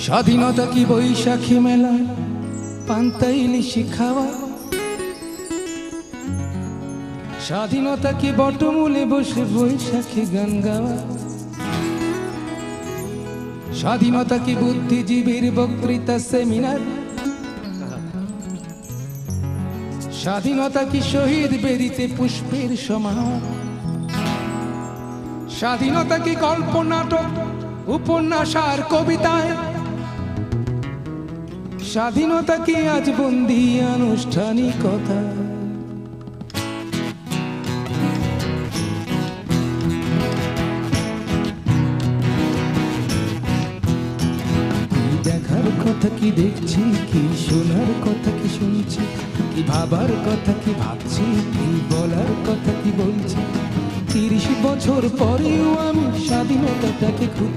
স্বাধীনতা কি বৈশাখী মেলা পান্তা ইলিশি খাওয়া, স্বাধীনতা কি বটমূলে বসে বৈশাখী গান গাওয়া, স্বাধীনতা কি বুদ্ধিজীবীর বক্তৃতা সেমিনার, স্বাধীনতা কি শহীদ বেদিতে পুষ্পের সমাহার, স্বাধীনতা কি গল্প নাটক উপন্যাস আর কবিতায়, স্বাধীনতা কি আজ বন্দী আনুষ্ঠানিকতা। দেখার কথা কি দেখছি, কি শোনার কথা কি শুনছি, কি ভাবার কথা কি ভাবছি, কি বলার কথা কি বলছি। 30 বছর পরেও আমি স্বাধীনতাটাকে খুঁজছি।